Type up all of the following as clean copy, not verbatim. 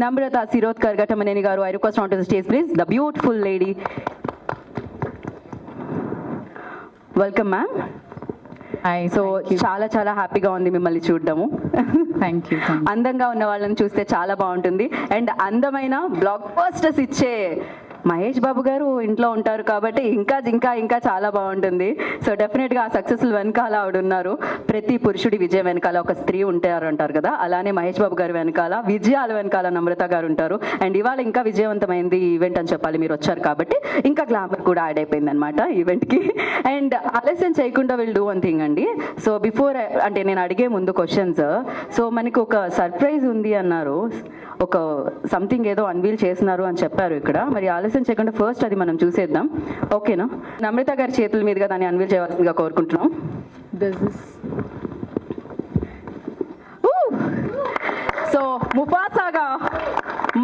Namrata Sirotkar Ghatamaneni garu, I request onto the stage please, the beautiful lady. Welcome ma'am. Hi, so thank you. చాలా చాలా హ్యాపీగా ఉంది మిమ్మల్ని చూడడము. Thank you. అందంగా ఉన్న వాళ్ళని చూస్తే చాలా బాగుంటుంది. అండ్ అందమైన బ్లాక్ బస్టర్స్ ఇచ్చే మహేష్ బాబు గారు ఇంట్లో ఉంటారు కాబట్టి ఇంకా ఇంకా ఇంకా చాలా బాగుంటుంది. సో డెఫినెట్గా ఆ సక్సెస్ఫుల్ వెనకాల ఆవిడ ఉన్నారు. ప్రతి పురుషుడి విజయం వెనకాల ఒక స్త్రీ ఉంటారు అంటారు కదా, అలానే మహేష్ బాబు గారి వెనకాల విజయాల వెనకాల నమ్రత గారు ఉంటారు. అండ్ ఇవాళ ఇంకా విజయవంతమైంది ఈవెంట్ అని చెప్పాలి, మీరు వచ్చారు కాబట్టి ఇంకా గ్లామర్ కూడా యాడ్ అయిపోయింది అనమాట ఈవెంట్కి. అండ్ ఆలస్యం చేయకుండా విల్ డూ వన్ థింగ్ అండి. సో బిఫోర్ అంటే నేను అడిగే ముందు క్వశ్చన్స్, సో మనకి ఒక సర్ప్రైజ్ ఉంది అన్నారు, ఒక సంథింగ్ ఏదో అన్వీల్ చేస్తున్నారు అని చెప్పారు ఇక్కడ. మరి ఆలస్యం చేయకుండా ఫస్ట్ అది మనం చూసేద్దాం, ఓకేనా? నమ్రత గారి చేతుల మీదుగా దాన్ని అన్వీల్ చేయవలసిందిగా కోరుకుంటున్నాం. సో ముఫాసాగా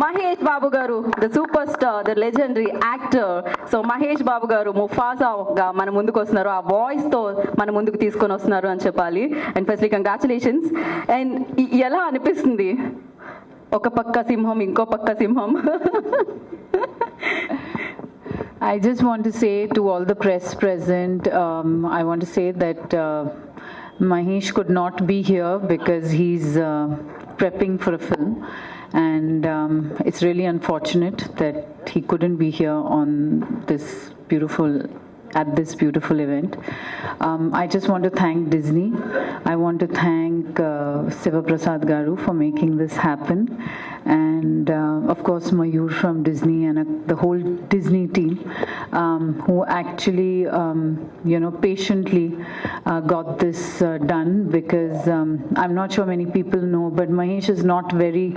మహేష్ బాబు గారు, the super star, the legendary actor. So Mahesh Babu గారు ముఫాసాగా మన ముందుకు వస్తున్నారు, ఆ వాయిస్ తో మన ముందుకు తీసుకొని వస్తున్నారు అని చెప్పాలి. And firstly congratulations. అండ్ ఎలా అనిపిస్తుంది ఒక పక్క సింహం ఇంకో పక్క సింహం? I just want to say to all the press present, I want to say that Mahesh could not be here because he's prepping for a film, and it's really unfortunate that he couldn't be here on this at this beautiful event. I just want to thank Disney. I want to thank Siva Prasad Garu for making this happen, and of course Mayur from Disney and the whole Disney team who actually patiently got this done, because I'm not sure many people know, but Mahesh is not very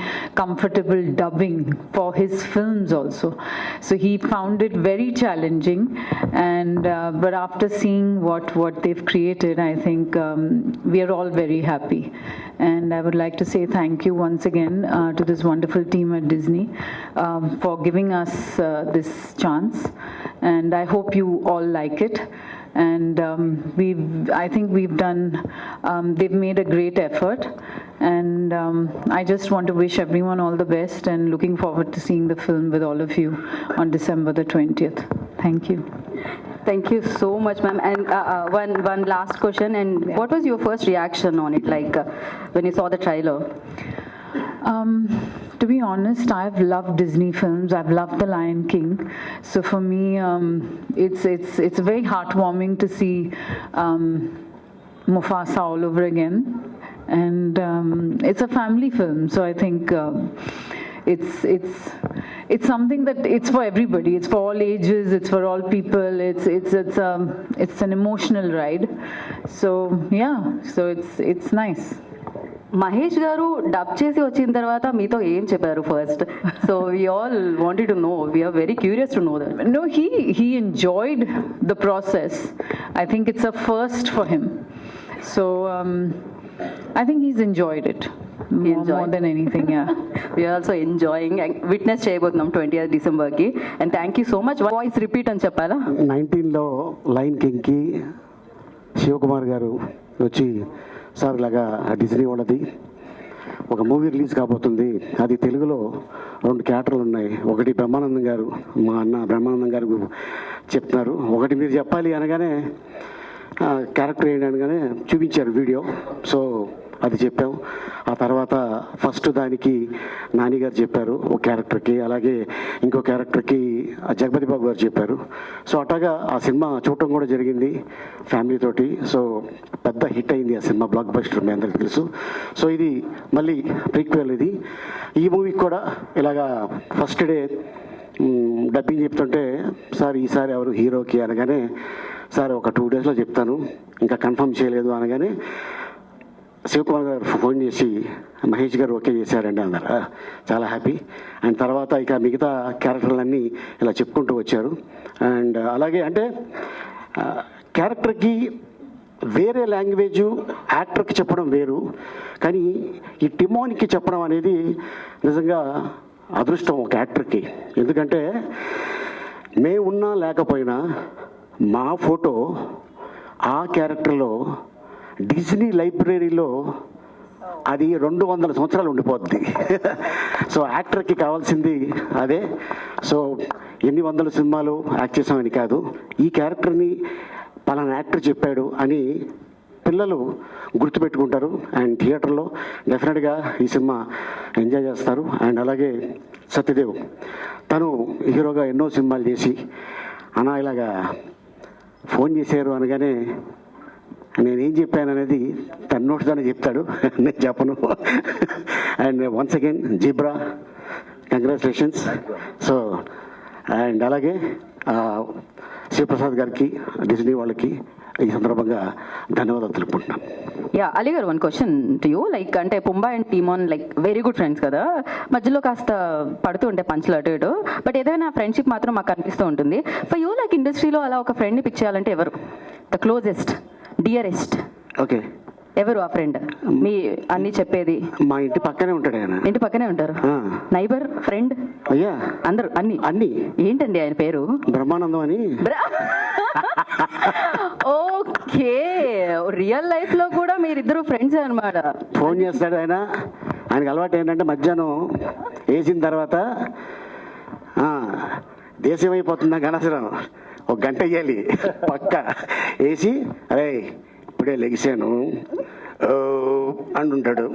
comfortable dubbing for his films also, so he found it very challenging. And but after seeing what they've created, I think we are all very happy. And I would like to say thank you once again to this wonderful team at Disney for giving us this chance. And I hope you all like it. And I think we've done, they've made a great effort. And I just want to wish everyone all the best, and looking forward to seeing the film with all of you on December the 20th. Thank you. Thank you so much, ma'am. And one last question. And what was your first reaction on it, like when you saw the trailer? To be honest, I've loved Disney films. I've loved The Lion King. So for me, it's very heartwarming to see Mufasa all over again. And it's a family film, so I think it's something that it's for everybody. It's for all ages. It's for all people. It's an emotional ride. So yeah, so it's nice. Mahesh గారు dub చేసి వచ్చిన తర్వాత మీతో ఏం చెప్పారు first? So we all wanted to know, we are very curious to know that. No, he enjoyed the process. I think it's a first for him. So I think he's enjoyed it more than anything. Yeah. We are also enjoying. Witness చేయబోతున్నాం 20th డిసెంబర్కి. And thank you so much. Voice repeat అని చెప్పాలా? 19లో lion కింగ్కి Shivakumar గారు వచ్చి, sir ఇలాగా Disney వాళ్ళది ఒక movie release కాబోతుంది, అది తెలుగులో 2 క్యారెక్టర్లు ఉన్నాయి, ఒకటి బ్రహ్మానందం గారు, మా అన్న బ్రహ్మానందం గారు చెప్తున్నారు, ఒకటి మీరు చెప్పాలి అనగానే క్యారెక్టర్ ఏంటి అనగానే చూపించారు వీడియో. సో అది చెప్పాం. ఆ తర్వాత ఫస్ట్ దానికి నాని గారు చెప్పారు ఒక క్యారెక్టర్కి, అలాగే ఇంకో క్యారెక్టర్కి జగపతి బాబు గారు చెప్పారు. సో అట్లాగా ఆ సినిమా చూడటం కూడా జరిగింది ఫ్యామిలీ తోటి. సో పెద్ద హిట్ అయింది ఆ సినిమా, బ్లాక్ బస్టర్, మీ అందరికీ తెలుసు. సో ఇది మళ్ళీ ప్రీక్వెల్. ఇది ఈ మూవీకి కూడా ఇలాగా ఫస్ట్ డే డబ్బింగ్ చెప్తుంటే, సార్ ఈసారి ఎవరు హీరోకి అనగానే, సార్ ఒక 2 డేస్లో చెప్తాను, ఇంకా కన్ఫర్మ్ చేయలేదు అనగానే శివకుమార్ గారు ఫోన్ చేసి మహేష్ గారు ఓకే చేశారండి అన్నారు. చాలా హ్యాపీ. అండ్ తర్వాత ఇక మిగతా క్యారెక్టర్లన్నీ ఇలా చెప్పుకుంటూ వచ్చారు. అండ్ అలాగే అంటే క్యారెక్టర్కి వేరే లాంగ్వేజు యాక్టర్కి చెప్పడం వేరు, కానీ ఈ టిమోన్కి చెప్పడం అనేది నిజంగా అదృష్టం ఒక యాక్టర్కి. ఎందుకంటే మేమున్నా లేకపోయినా మా ఫోటో ఆ క్యారెక్టర్లో డిజ్నీ లైబ్రరీలో అది 200 సంవత్సరాలు ఉండిపోద్ది. సో యాక్టర్కి కావాల్సింది అదే. సో ఎన్ని వందల సినిమాలు యాక్ట్ చేసామని కాదు, ఈ క్యారెక్టర్ని పలానా యాక్టర్ చెప్పాడు అని పిల్లలు గుర్తుపెట్టుకుంటారు. అండ్ థియేటర్లో డెఫినెట్గా ఈ సినిమా ఎంజాయ్ చేస్తారు. అండ్ అలాగే సత్యదేవ్, తను హీరోగా ఎన్నో సినిమాలు చేసి అన్నా ఇలాగా ఫోన్ చేశారు అనగానే నేనేం చెప్పాను అనేది తన నోటితోనే చెప్తాడు, నేను చెప్పను. And once again zebra, congratulations. So and అలాగే శివప్రసాద్ గారికి, డిజ్నీ వాళ్ళకి ఈ సందర్భంగా ధన్యవాదాలు తెలుపుకుంటున్నాను. యా, అలీ గారు, one question to you. Like అంటే Pumbaa and Timon like very good friends కదా, మధ్యలో కాస్త పడుతూ ఉంటే పంచులు అటు ఇటు, బట్ ఏదైనా ఫ్రెండ్షిప్ మాత్రం మాకు కనిపిస్తూ ఉంటుంది. ఫర్ యూ లైక్ ఇండస్ట్రీలో అలా ఒక ఫ్రెండ్ని పిక్ చేయాలంటే ఎవరు? ద క్లోజెస్ట్, డియరెస్ట్ ఓకే, ఎవరు ఆ ఫ్రెండ్? మీ అన్ని చెప్పేది. మా ఇంటి పక్కనే ఉంటాడు ఆయన. ఇంటి పక్కనే ఉంటారు, నైబర్, ఫ్రెండ్, అయ్యా అందరు అన్ని అన్ని. ఏంటండి ఆయన పేరు? బ్రహ్మానందం అని. ఓకే, రియల్ లైఫ్ లో కూడా మీరిద్దరు ఫ్రెండ్స్ అన్నమాట. ఫోన్ చేస్తాడు ఆయన. ఆయనకి అలవాటు ఏంటంటే మధ్యాహ్నం వేసిన తర్వాత దేశం అయిపోతుందా గణసరం, ఒక గంట వేయాలి పక్క వేసి, అరే ఇప్పుడే లెగిసాను అంటుంటాడు.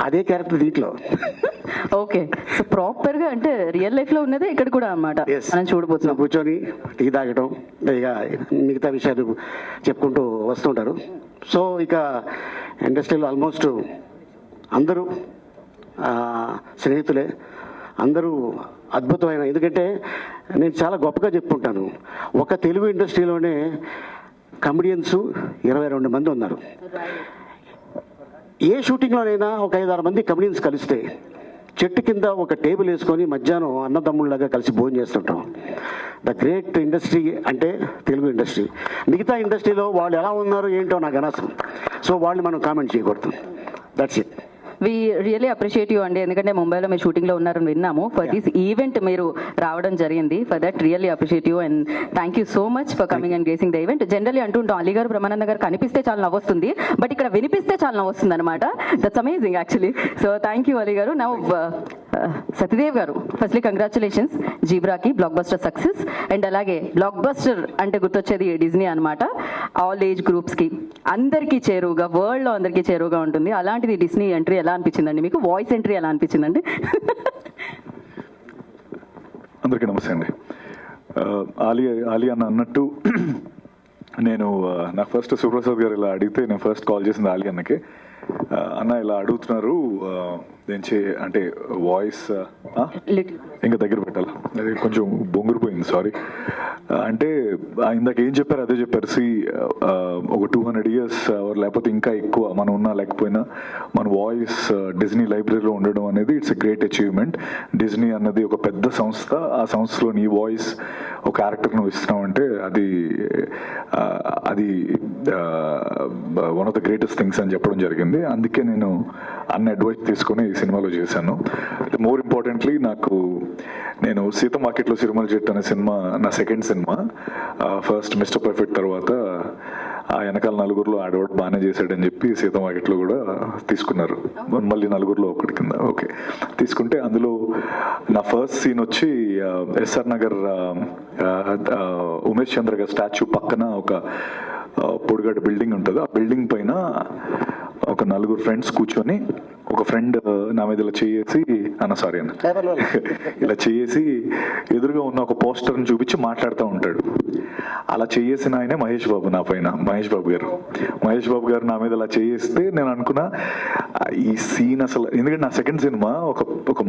అదే క్యారెక్టర్ దీంట్లో. ఓకే, సో ప్రాపర్ గా అంటే రియల్ లైఫ్ లో ఉన్నదే ఇక్కడ కూడా అన్నమాట. మనం చూడబోతున్నాం, కూర్చొని టీ తాగటం, ఇక మిగతా విషయాలు చెప్పుకుంటూ వస్తుంటారు. సో ఇక ఇండస్ట్రీలో ఆల్మోస్ట్ అందరూ స్నేహితులే, అందరూ అద్భుతమైన. ఎందుకంటే నేను చాలా గొప్పగా చెప్పుకుంటాను, ఒక తెలుగు ఇండస్ట్రీలోనే కమెడియన్స్ 22 మంది ఉన్నారు. ఏ షూటింగ్లోనైనా ఒక 5-6 మంది కమెడియన్స్ కలిస్తే చెట్టు కింద ఒక టేబుల్ వేసుకొని మధ్యాహ్నం అన్నదమ్ముళ్ళగా కలిసి భోజనం చేస్తుంటాం. ద గ్రేట్ ఇండస్ట్రీ అంటే తెలుగు ఇండస్ట్రీ. మిగతా ఇండస్ట్రీలో వాళ్ళు ఎలా ఉన్నారో ఏంటో నాకు అనవసరం. సో వాళ్ళని మనం కామెంట్ చేయకూడదు. That's it. We really appreciate you అండి, ఎందుకంటే ముంబైలో మీరు షూటింగ్లో ఉన్నారని విన్నాము. ఫర్ దిస్ ఈవెంట్ మీరు రావడం జరిగింది. For that really appreciate you and thank you so much for coming and gracing the event. Generally అంటుంటాం అలీ గారు, బ్రహ్మానంద గారు కనిపిస్తే చాలా నవ్వొస్తుంది, బట్ ఇక్కడ వినిపిస్తే చాలా నవ్వొస్తుంది అనమాట. That's amazing actually. So thank you Ali గారు. నౌ సత్యదేవ్ గారు, ఫస్ట్లీ కంగ్రాచులేషన్స్ జీబ్రాకి, బ్లాక్ బస్టర్ సక్సెస్. అండ్ అలాగే బ్లాక్ బస్టర్ అంటే గుర్తొచ్చేది డిజ్నీ అనమాట. ఆల్ ఏజ్ గ్రూప్స్కి అందరికీ చేరువుగా, వరల్డ్లో అందరికీ చేరువుగా ఉంటుంది. అలాంటిది డిజ్నీ ఎంట్రీ ఎలా అనిపించిందండి మీకు? వాయిస్ ఎంట్రీ ఎలా అనిపించిందండి? అందరికీ నమస్తే అండి. ఆలీ అన్న అన్నట్టు నేను నాకు ఫస్ట్ సుప్రసాద్ గారు ఇలా అడిగితే నేను ఫస్ట్ కాల్ చేసింది ఆలీ అన్నకి. అన్న ఇలా అడుగుతున్నారు అంటే వాయిస్ ఇంకా దగ్గర పెట్టాలి, అది కొంచెం బొంగురిపోయింది, సారీ. అంటే ఇందాక ఏం చెప్పారు అదే చెప్పారు. ఒక 200 years లేకపోతే ఇంకా ఎక్కువ మనం ఉన్నా లేకపోయినా మన వాయిస్ డిజ్నీ లైబ్రరీలో ఉండడం అనేది it's a great achievement. Disney అన్నది ఒక పెద్ద సంస్థ, ఆ సంస్థలో నీ వాయిస్ ఒక క్యారెక్టర్ నువ్వు ఇస్తున్నావు అంటే అది one of the greatest things అని చెప్పడం జరిగింది. అందుకే నేను అన్న అడ్వైస్ తీసుకొని ఈ సినిమాలో చేశాను. మోర్ ఇంపార్టెంట్లీ నేను సీత మార్కెట్లో సిరిమల చెట్టు అనే సినిమా నా second cinema. First mister perfect తర్వాత ఆ వెనకాల నలుగురిలో ఆడవాడు బాగానే చేశాడని చెప్పి సీత మార్కెట్లో కూడా తీసుకున్నారు. మళ్ళీ నలుగురిలో ఒకటి కింద ఓకే తీసుకుంటే అందులో నా ఫస్ట్ సీన్ వచ్చి ఎస్ఆర్ నగర్ ఉమేష్ చంద్ర గారి స్టాచ్యూ పక్కన ఒక పొడిగడ్డ బిల్డింగ్ ఉంటుంది. ఆ బిల్డింగ్ పైన ఒక 4 ఫ్రెండ్స్ కూర్చొని, ఒక ఫ్రెండ్ నా మీద ఇలా చేసి ఇలా చేసి ఎదురుగా ఉన్న ఒక పోస్టర్ని చూపించి మాట్లాడుతూ ఉంటాడు. అలా చేసిన ఆయనే మహేష్ బాబు, నా పైన మహేష్ బాబు గారు నా మీద అలా చేస్తే నేను అనుకున్నా ఈ సీన్ అసలు, ఎందుకంటే నా సెకండ్ సినిమా ఒక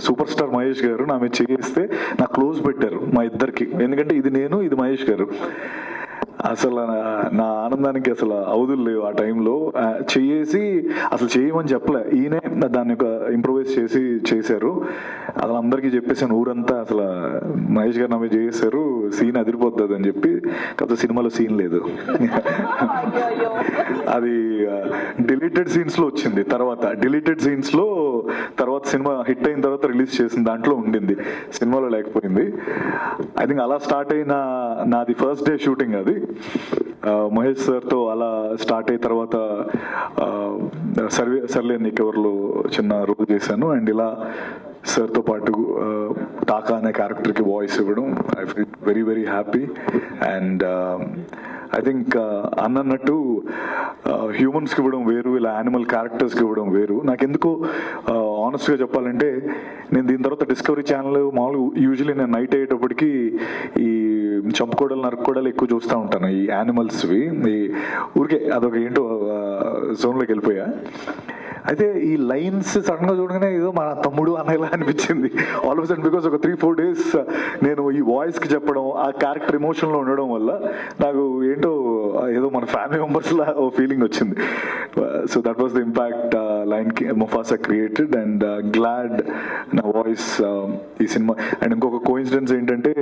సూపర్ స్టార్ మహేష్ గారు నా మీద చేస్తే నాకు క్లోజ్ పెట్టారు మా ఇద్దరికి, ఎందుకంటే ఇది నేను, ఇది మహేష్ గారు. అసలు నా ఆనందానికి అసలు అవధులు లేవు. ఆ టైంలో చేసి అసలు చేయమని చెప్పలే, ఈయనే దాన్ని ఒక ఇంప్రూవైజ్ చేశారు. అసలు అందరికీ చెప్పేసాను ఊరంతా, అసలు మహేష్ గారు నమ్మే చేశారు, సీన్ అదిరిపోతుంది అని చెప్పి. కాకపోతే సినిమాలో సీన్ లేదు, అది డిలీటెడ్ సీన్స్ లో వచ్చింది. తర్వాత సినిమా హిట్ అయిన తర్వాత రిలీజ్ చేసిన దాంట్లో ఉండింది, సినిమాలో లేకపోయింది. ఐ థింక్ అలా స్టార్ట్ అయిన నాది ఫస్ట్ డే షూటింగ్ అది. మహేష్ సార్తో అలా స్టార్ట్ అయిన తర్వాత సర్లే నీకెవర్లో చిన్న రోల్ చేశాను. అండ్ ఇలా సార్తో పాటు టాకా అనే క్యారెక్టర్కి వాయిస్ ఇవ్వడం I feel very very happy. And I think అన్నట్టు హ్యూమన్స్కి ఇవ్వడం వేరు, ఇలా యానిమల్ క్యారెక్టర్స్కి ఇవ్వడం వేరు. నాకెందుకు ఆనెస్ట్గా చెప్పాలంటే నేను దీని తర్వాత డిస్కవరీ ఛానల్ మామూలుగా యూజువలీ నేను నైట్ అయ్యేటప్పటికి ఈ చంపుకోడలు నరుక్కోడలు ఎక్కువ చూస్తూ ఉంటాను, ఈ యానిమల్స్వి. ఈ ఊరికే అదొక ఏంటో జోన్లోకి వెళ్ళిపోయా. అయితే ఈ లైన్స్ సడన్గా చూడగానే ఏదో మన తమ్ముడు అనేలా అనిపించింది ఆల్ ఆఫ్ సడన్. బికాస్ ఒక 3-4 days నేను ఈ వాయిస్కి చెప్పడం, ఆ క్యారెక్టర్ ఎమోషన్లో ఉండడం వల్ల నాకు ఏంటో ఏదో మన ఫ్యామిలీ మెంబర్స్లా ఓ ఫీలింగ్ వచ్చింది. So that was the impact line Mufasa created. And glad నా వాయిస్ ఈ సినిమా. అండ్ ఇంకొక కోఇన్సిడెన్స్ ఏంటంటే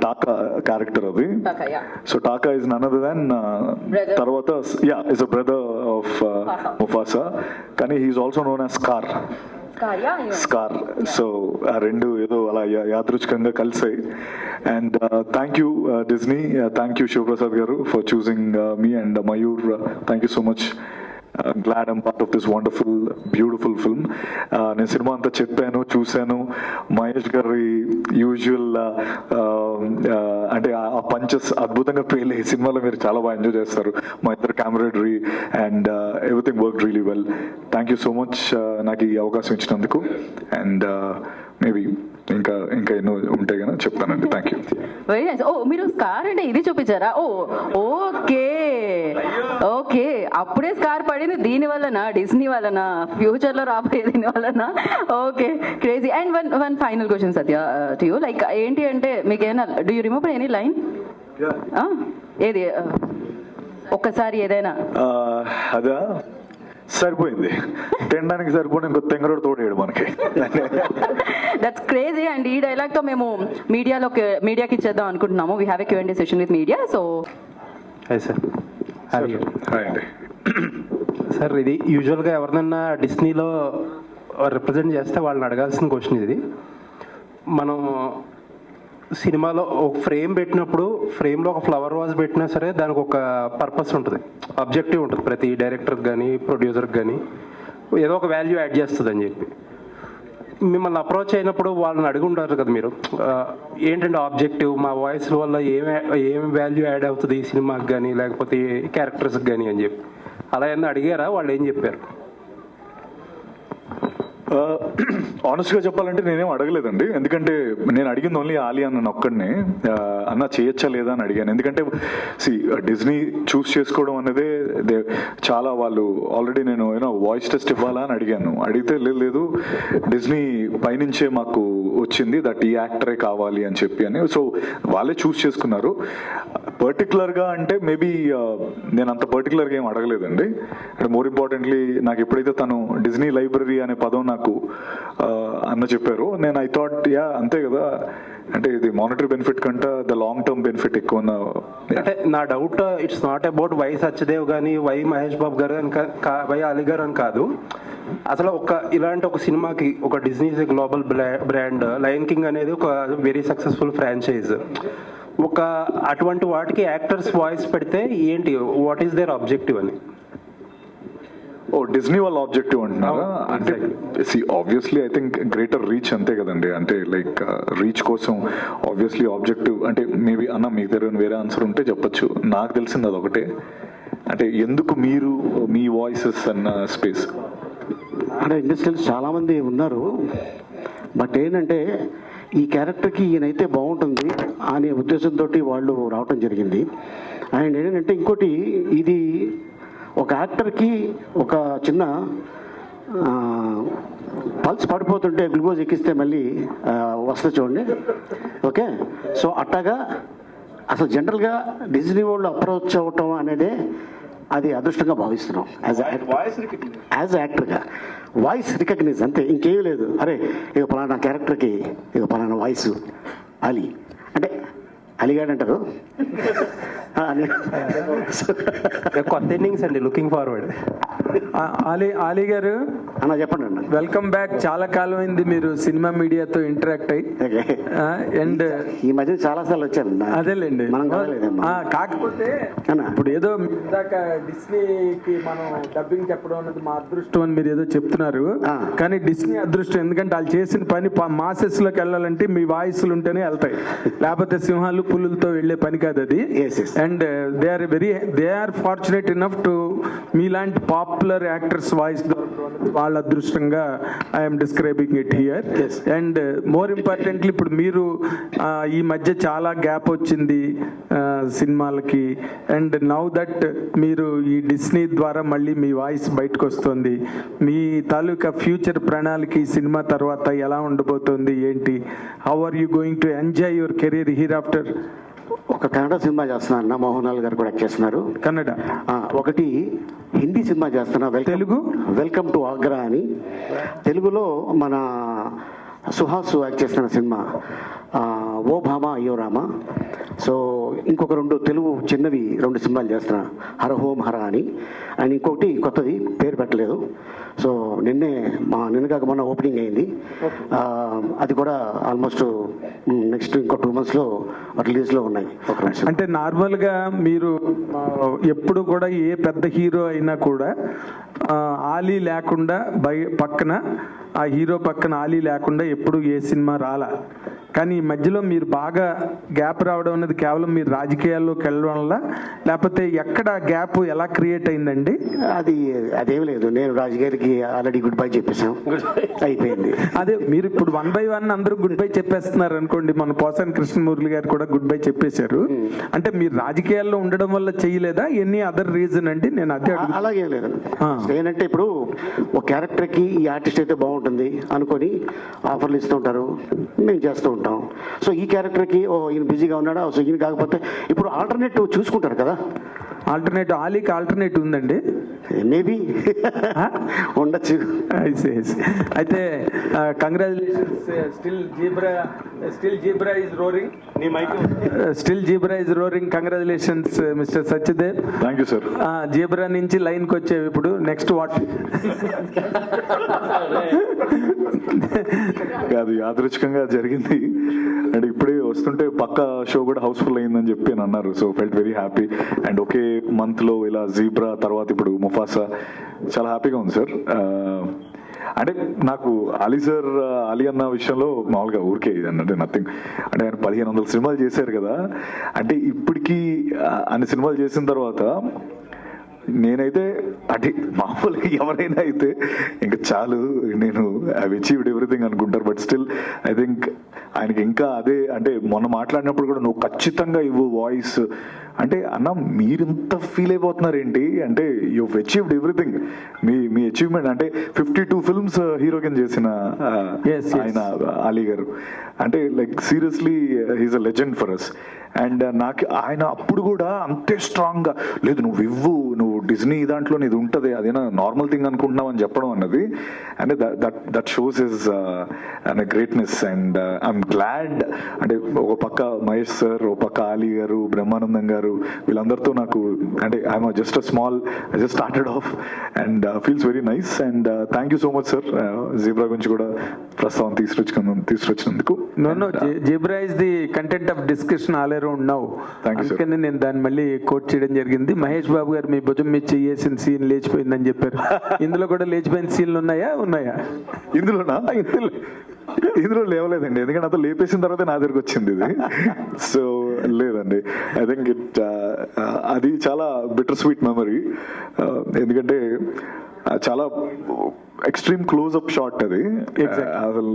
టాకా క్యారెక్టర్ అది. So Taka is none other than తర్వాత is a brother of Mufasa, కానీ he's also known as Scar. So ఆ రెండు ఏదో అలా యాదృచ్ఛికంగా కలిసాయి. And thank you Disney, thank you Shivaprasad గారు for choosing me. And Mayur, thank you so much. Glad I'm part of this wonderful, beautiful film. నేను cinema అంతా చెప్పాను, చూశాను. మహేష్ గారి యూజువల్ అంటే ఆ పంచెస్ అద్భుతంగా పేలే. ఈ సినిమాలో మీరు చాలా బాగా ఎంజాయ్ చేస్తారు. మా ఇద్దరు camaraderie and everything work really well. Thank you so much నాకు ఈ అవకాశం ఇచ్చినందుకు. అండ్ మేబీ ఇంకా ఎన్నో ఉంటాయి కదా చెప్తానండి. Thank you. Very nice. Oh మీరు స్కార్ అంటే ఇది చూపించారా? ఓ ఓకే ఓకే, అప్పుడే స్కార్ పడింది దీని వలన, డిస్నీ వలన, ఫ్యూచర్ లో రాబోయే దీని వలన. Okay, crazy. And one final question Satya to you. Like ఏంటి అంటే మీకు ఏమైనా do you remember any line? ఏది ఒక్కసారి ఏదైనా? అదా సరిపోయింది, తినడానికి సరిపోయిన ఇంకో తెంగరోడు తోడేడు మనకి. That's crazy. అండ్ ఈ డైలాగ్ తో మేము మీడియాకి ఇచ్చేద్దాం అనుకుంటున్నాము. We have a Q&A session with media. So hi sir. Hi అండి. సార్ ఇది యూజువల్గా ఎవరినన్నా డిస్నీలో రిప్రజెంట్ చేస్తే వాళ్ళని అడగాల్సిన క్వశ్చన్ ఇది. మనం సినిమాలో ఒక ఫ్రేమ్ పెట్టినప్పుడు ఫ్రేమ్లో ఒక ఫ్లవర్ వాజ్ పెట్టినా సరే దానికి ఒక పర్పస్ ఉంటుంది, ఆబ్జెక్టివ్ ఉంటుంది. ప్రతి డైరెక్టర్కి కానీ ప్రొడ్యూసర్కి కానీ ఏదో ఒక వాల్యూ యాడ్ చేస్తుంది అని చెప్పి మిమ్మల్ని అప్రోచ్ అయినప్పుడు వాళ్ళని అడిగి ఉంటారు కదా మీరు, ఏంటంటే ఆబ్జెక్టివ్ మా వాయిస్ వల్ల ఏం వాల్యూ యాడ్ అవుతుంది ఈ సినిమాకి కానీ లేకపోతే క్యారెక్టర్స్కి కానీ అని చెప్పి అలా ఏమన్నా అడిగారా? వాళ్ళు ఏం చెప్పారు? ఆనెస్ట్గా చెప్పాలంటే నేనేం అడగలేదండి. ఎందుకంటే నేను అడిగింది ఓన్లీ ఆలియా అన్న ఒక్కడినే, అన్న చేయొచ్చా లేదా అని అడిగాను. ఎందుకంటే డిజ్నీ చూస్ చేసుకోవడం అనేది చాలా, వాళ్ళు ఆల్రెడీ నేను వాయిస్ టెస్ట్ ఇవ్వాలా అని అడిగాను. అడిగితే లేదు డిజ్నీ పైనుంచే మాకు వచ్చింది దట్ ఈ యాక్టరే కావాలి అని చెప్పి అని. సో వాళ్ళే చూస్ చేసుకున్నారు. పర్టికులర్గా అంటే మేబీ నేను అంత పర్టికులర్గా ఏం అడగలేదండి. అంటే మోర్ ఇంపార్టెంట్లీ నాకు ఎప్పుడైతే తను డిజ్నీ లైబ్రరీ అనే పదం నాకు అన్న చెప్పారు, నేను ఐ థాట్ అంతే కదా, అంటే ఇది మానిటరీ బెనిఫిట్ కంటే ద లాంగ్ టర్మ్ బెనిఫిట్ ఎక్కువ. అంటే నా doubt it's not about why Satyadev కానీ వై మహేష్ బాబు గారు అని వై అలీ గారు అని కాదు. అసలు ఇలాంటి ఒక సినిమాకి ఒక Disney global brand lion king అనేది ఒక వెరీ సక్సెస్ఫుల్ ఫ్రాంచైజ్. అటువంటి వాటికి యాక్టర్స్ వాయిస్ పెడితే ఏంటి, వాట్ ఈస్ దేర్ ఆబ్జెక్టివ్ అని? డిజ్నీ వాళ్ళ ఆబ్జెక్టివ్ అంటున్నారా? అంటే obviously I think greater reach అంతే కదండి. అంటే లైక్ రీచ్ కోసం ఆబ్వియస్లీ ఆబ్జెక్టివ్ అంటే మేబీ అన్న మీకు దగ్గర వేరే ఆన్సర్ ఉంటే చెప్పచ్చు. నాకు తెలిసింది అదొకటే. అంటే ఎందుకు మీరు మీ వాయిసెస్ అన్న స్పేస్ అంటే ఇండస్ట్రీస్ చాలామంది ఉన్నారు, బట్ ఏంటంటే ఈ క్యారెక్టర్కి ఈయనైతే బాగుంటుంది అనే ఉద్దేశంతో వాళ్ళు రావటం జరిగింది. అండ్ ఏంటంటే ఇంకోటి, ఇది ఒక యాక్టర్కి ఒక చిన్న పల్స్ పడిపోతుంటే గ్లూకోజ్ ఎక్కిస్తే మళ్ళీ వస్తుంది చూడండి. ఓకే, సో అట్టాగా అసలు జనరల్గా డిజ్నీ వాళ్ళు అప్రోచ్ అవ్వటం అనేది అది అదృష్టంగా భావిస్తున్నాం యాజ్ యాక్టర్గా. వాయిస్ రికగ్నైజ్ అంతే, ఇంకేమీ లేదు. అరే ఇక పలానా క్యారెక్టర్కి ఇక పలానా వాయిస్ అలీ అంటే అలీగాడు అంటారు, కొత్త ఇన్నింగ్స్ అండి, లుకింగ్ ఫార్వర్డ్. ఆలీ గారు అన్న చెప్పండి అన్న. Welcome back. చాలా కాలం అయింది మీరు సినిమా మీడియాతో ఇంటరాక్ట్ అయ్యి. అండ్ ఈ మధ్య చాలా సార్లు వచ్చాను అన్న. అదేలేండి. మనం కదలేదమ్మా. కాకపోతే అన్న. ఇప్పుడు ఏదో ఇందాక డిస్నీకి మనం డబ్బింగ్ చెప్పడం అనేది మా అదృష్టం అని మీరు ఏదో చెప్తున్నారు. కానీ డిస్నీ అదృష్టం, ఎందుకంటే వాళ్ళు చేసిన పని మాసెస్ లోకి వెళ్ళాలంటే మీ వాయిస్లు ఉంటేనే వెళ్తాయి, లేకపోతే సింహాలు పులులతో వెళ్లే పని కాదు అది. Yes, yes. And they are fortunate enough to మీలాంటి పాపులర్ యాక్టర్స్ వాయిస్ వాళ్ళ అదృష్టంగా I'm describing it here. And more importantly ఇప్పుడు మీరు ఈ మధ్య చాలా గ్యాప్ వచ్చింది సినిమాలకి. అండ్ నౌ దట్ మీరు ఈ డిస్నీ ద్వారా మళ్ళీ మీ వాయిస్ బయటకు వస్తుంది. మీ తాలూకా ఫ్యూచర్ ప్రణాళిక ఈ సినిమా తర్వాత ఎలా ఉండబోతుంది ఏంటి? How are you going to enjoy your career here after? ఒక కన్నడ సినిమా చేస్తున్నా అన్న, మోహన్ లాల్ గారు కూడా యాక్ట్ చేస్తున్నారు. కన్నడ. ఒకటి హిందీ సినిమా చేస్తున్నా, తెలుగు? వెల్కమ్ టు ఆగ్రా అని. తెలుగులో మన సుహాస్ యాక్ట్ చేస్తున్న సినిమా ఓ భామ అయ్యో రామ. సో ఇంకొక తెలుగు చిన్నవి 2 సినిమాలు చేస్తున్నా, హర హోం హర అని. అండ్ ఇంకొకటి కొత్తది, పేరు పెట్టలేదు. సో నిన్న కాక మొన్న ఓపెనింగ్ అయింది. అది కూడా ఆల్మోస్ట్ నెక్స్ట్ ఇంకో 2 monthsలో రిలీజ్లో ఉన్నాయి. అంటే నార్మల్గా మీరు ఎప్పుడు కూడా ఏ పెద్ద హీరో అయినా కూడా ఆలీ లేకుండా పక్కన ఆ హీరో పక్కన ఆలీ లేకుండా ఎప్పుడు ఏ సినిమా రాలా. కానీ ఈ మధ్యలో మీరు బాగా గ్యాప్ రావడం అనేది కేవలం మీరు రాజకీయాల్లోకి వెళ్ళడం వల్ల, లేకపోతే ఎక్కడ గ్యాప్ ఎలా క్రియేట్ అయిందండి? అదేం లేదు, నేను రాజుగారికి ఆల్రెడీ గుడ్ బై చెప్పేసాం, అయిపోయింది. అదే మీరు ఇప్పుడు 1 by 1 అందరూ గుడ్ బై చెప్పేస్తున్నారు అనుకోండి. మన పోసాని కృష్ణమూర్తి గారు కూడా గుడ్ బై చెప్పేశారు. అంటే మీరు రాజకీయాల్లో ఉండడం వల్ల చేయలేదా, ఎనీ అదర్ రీజన్ అండి? నేను అదే అలాగేం లేదు. ఏంటంటే ఇప్పుడు ఒక క్యారెక్టర్కి ఈ ఆర్టిస్ట్ అయితే బాగుంటుంది అనుకొని ఆఫర్లు ఇస్తూ ఉంటారు, మేము చేస్తూ ఉంటాం. సో ఈ క్యారెక్టర్కి ఈయన బిజీగా ఉన్నాడా, సో ఈయన కాకపోతే ఇప్పుడు ఆల్టర్నేటివ్ చూసుకుంటారు కదా. ఆల్టర్నేటివ్, ఆలీకి ఆల్టర్నేటివ్ ఉందండి? మేబీ ఉండొచ్చు. అయితే congratulations. Still zebra is roaring. Still zebra is roaring. Congratulations mister Satyadev. Thank you sir. Zebra నుంచి లైన్కి వచ్చేవి ఇప్పుడు నెక్స్ట్ వాట్? అది యాదృచ్ఛికంగా జరిగింది. అండ్ ఇప్పుడే వస్తుంటే పక్క షో కూడా హౌస్ఫుల్ అయిందని చెప్పి అని అన్నారు. So felt very happy. And ఒకే మంత్లో ఇలా జీబ్రా తర్వాత ఇప్పుడు ముఫాసా, చాలా హ్యాపీగా ఉంది సార్. అంటే నాకు అలీ అన్న విషయంలో మామూలుగా ఊరికే అంటే నథింగ్. అంటే ఆయన 1500 సినిమాలు చేశారు కదా. అంటే ఇప్పటికీ అన్ని సినిమాలు చేసిన తర్వాత నేనైతే అంటే మామూలుగా ఎవరైనా అయితే ఇంకా చాలు, నేను ఐ అచీవ్డ్ ఎవ్రీథింగ్ అనుకుంటారు. బట్ స్టిల్ ఐ థింక్ ఆయనకి ఇంకా అదే, అంటే మొన్న మాట్లాడినప్పుడు కూడా నువ్వు ఖచ్చితంగా ఇవ్వు వాయిస్ అంటే, అన్న మీరింత ఫీల్ అయిపోతున్నారు ఏంటి అంటే, యూ అచీవ్డ్ ఎవ్రీథింగ్. మీ అచీవ్మెంట్ అంటే 52 films హీరోయిన్ చేసిన ఆయన అలీ గారు అంటే like seriously he's a legend for us. And నాకు ఆయన అప్పుడు కూడా అంతే స్ట్రాంగ్గా లేదు, నువ్వు డిజ్నీ దాంట్లో ఇది ఉంటుంది, అదేనా నార్మల్ థింగ్ అనుకుంటున్నావు అని చెప్పడం అన్నది, అంటే that shows is greatness. And I'm glad. అంటే ఒక పక్క మహేష్ సార్, ఒక పక్క అలీ గారు, బ్రహ్మానందం గారు, వీళ్ళందరితో నాకు అంటే I'm just I just started off and feels very nice. And thank you so much sir, Zebra గురించి కూడా ప్రస్తావన తీసుకొచ్చినందుకు. Zebra is the content of discussion all around now. అందుకని నేను దాన్ని మళ్ళీ కోట్ చేయడం జరిగింది. మహేష్ బాబు గారు మీ భుజం మీద చేసిన సీన్ లేచిపోయిందని చెప్పారు. ఇందులో కూడా లేచిపోయిన సీన్లు ఉన్నాయా? ఇందులో లేవలేదండి, ఎందుకంటే అతను లేపేసిన తర్వాత నా దగ్గరకు వచ్చింది ఇది. సో లేదండి, ఐ థింక్ అది చాలా బిటర్ స్వీట్ మెమరీ. ఎందుకంటే చాలా ఎక్స్ట్రీమ్ క్లోజ్అప్ షాట్ అది. అసలు